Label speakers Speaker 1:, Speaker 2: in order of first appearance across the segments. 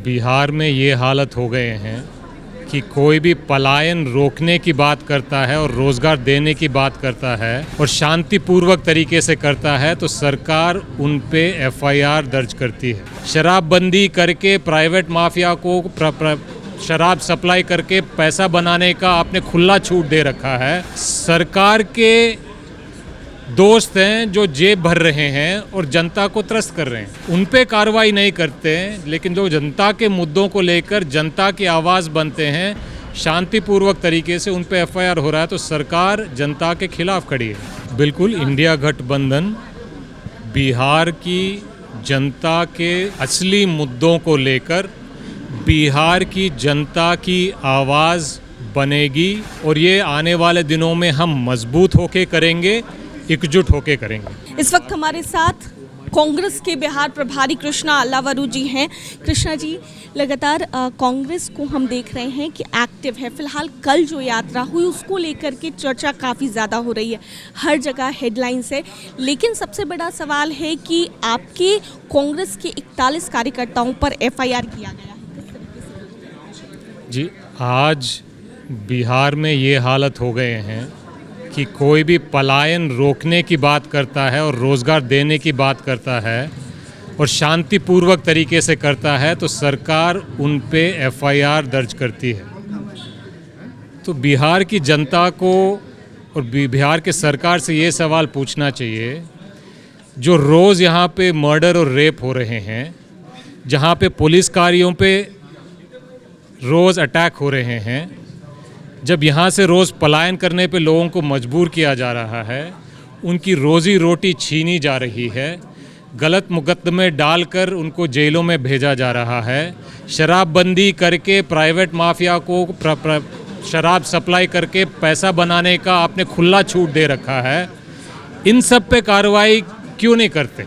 Speaker 1: बिहार में ये हालत हो गए हैं कि कोई भी पलायन रोकने की बात करता है और रोज़गार देने की बात करता है और शांतिपूर्वक तरीके से करता है तो सरकार उन पे एफआईआर दर्ज करती है। शराबबंदी करके प्राइवेट माफिया को शराब सप्लाई करके पैसा बनाने का आपने खुला छूट दे रखा है। सरकार के दोस्त हैं जो जेब भर रहे हैं और जनता को त्रस्त कर रहे हैं, उन पे कार्रवाई नहीं करते, लेकिन जो जनता के मुद्दों को लेकर जनता की आवाज़ बनते हैं, शांतिपूर्वक तरीके से उन पे एफआईआर हो रहा है तो सरकार जनता के खिलाफ खड़ी है। बिल्कुल, इंडिया गठबंधन बिहार की जनता के असली मुद्दों को लेकर बिहार की जनता की आवाज़ बनेगी और ये आने वाले दिनों में हम मजबूत होके करेंगे, एकजुट होके करेंगे।
Speaker 2: इस वक्त हमारे साथ कांग्रेस के बिहार प्रभारी कृष्णा अल्लावरू जी हैं। कृष्णा जी, लगातार कांग्रेस को हम देख रहे हैं कि एक्टिव है। फिलहाल कल जो यात्रा हुई उसको लेकर के चर्चा काफ़ी ज़्यादा हो रही है, हर जगह हेडलाइंस है, लेकिन सबसे बड़ा सवाल है कि आपके कांग्रेस के 41 कार्यकर्ताओं पर एफआईआर किया गया है।
Speaker 1: जी, आज बिहार में ये हालत हो गए हैं कि कोई भी पलायन रोकने की बात करता है और रोज़गार देने की बात करता है और शांतिपूर्वक तरीके से करता है तो सरकार उन पे एफआईआर दर्ज करती है। तो बिहार की जनता को और बिहार के सरकार से ये सवाल पूछना चाहिए, जो रोज़ यहाँ पे मर्डर और रेप हो रहे हैं, जहाँ पे पुलिसकारियों पे रोज़ अटैक हो रहे हैं, जब यहाँ से रोज़ पलायन करने पे लोगों को मजबूर किया जा रहा है, उनकी रोज़ी रोटी छीनी जा रही है, गलत मुकदमे डालकर उनको जेलों में भेजा जा रहा है, शराबबंदी करके प्राइवेट माफिया को शराब सप्लाई करके पैसा बनाने का आपने खुला छूट दे रखा है, इन सब पे कार्रवाई क्यों नहीं करते?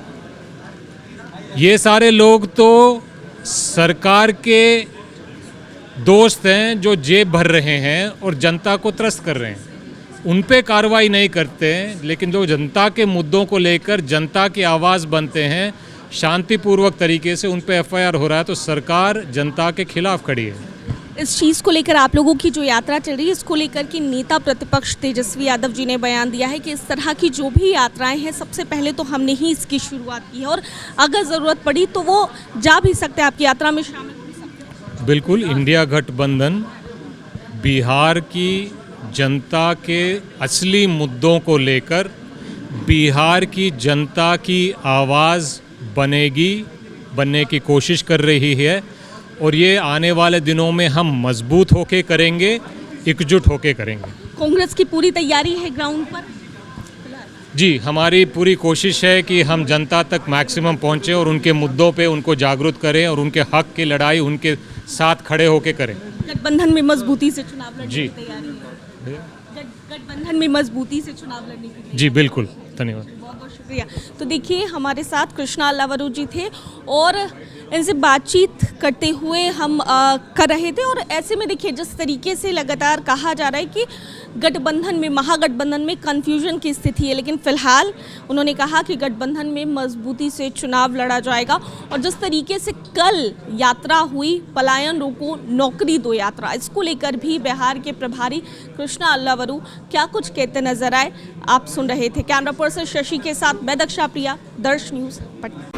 Speaker 1: ये सारे लोग तो सरकार के दोस्त हैं जो जेब भर रहे हैं और जनता को त्रस्त कर रहे हैं, उन पे कार्रवाई नहीं करते, लेकिन जो जनता के मुद्दों को लेकर जनता की आवाज़ बनते हैं, शांतिपूर्वक तरीके से उन पे एफआईआर हो रहा है तो सरकार जनता के खिलाफ खड़ी है।
Speaker 2: इस चीज़ को लेकर आप लोगों की जो यात्रा चल रही है, इसको लेकर के नेता प्रतिपक्ष तेजस्वी यादव जी ने बयान दिया है कि इस तरह की जो भी यात्राएं हैं, सबसे पहले तो हमने ही इसकी शुरुआत की है और अगर ज़रूरत पड़ी तो वो जा भी सकते हैं, आपकी यात्रा में शामिल।
Speaker 1: बिल्कुल, इंडिया गठबंधन बिहार की जनता के असली मुद्दों को लेकर बिहार की जनता की आवाज़ बनने की कोशिश कर रही है और ये आने वाले दिनों में हम मजबूत होके करेंगे, एकजुट होके करेंगे।
Speaker 2: कांग्रेस की पूरी तैयारी है ग्राउंड पर?
Speaker 1: जी, हमारी पूरी कोशिश है कि हम जनता तक मैक्सिमम पहुंचे और उनके मुद्दों पे उनको जागरूक करें और उनके हक की लड़ाई उनके साथ खड़े होकर करें।
Speaker 2: गठबंधन में मजबूती से चुनाव लड़ने
Speaker 1: जी
Speaker 2: की तैयारी है? गठबंधन में मजबूती से चुनाव लड़ने की?
Speaker 1: जी बिल्कुल, धन्यवाद।
Speaker 2: बहुत बहुत शुक्रिया। तो देखिए, हमारे साथ कृष्णा अल्लावरू जी थे और इनसे बातचीत करते हुए हम कर रहे थे और ऐसे में देखिए, जिस तरीके से लगातार कहा जा रहा है कि गठबंधन में, महागठबंधन में कन्फ्यूजन की स्थिति है, लेकिन फिलहाल उन्होंने कहा कि गठबंधन में मजबूती से चुनाव लड़ा जाएगा। और जिस तरीके से कल यात्रा हुई, पलायन रोको नौकरी दो यात्रा, इसको लेकर भी बिहार के प्रभारी कृष्णा अल्लावरू क्या कुछ कहते नजर आए, आप सुन रहे थे। कैमरा पर्सन शशि के साथ मैं दक्षा प्रिया, दर्श न्यूज़, पटना।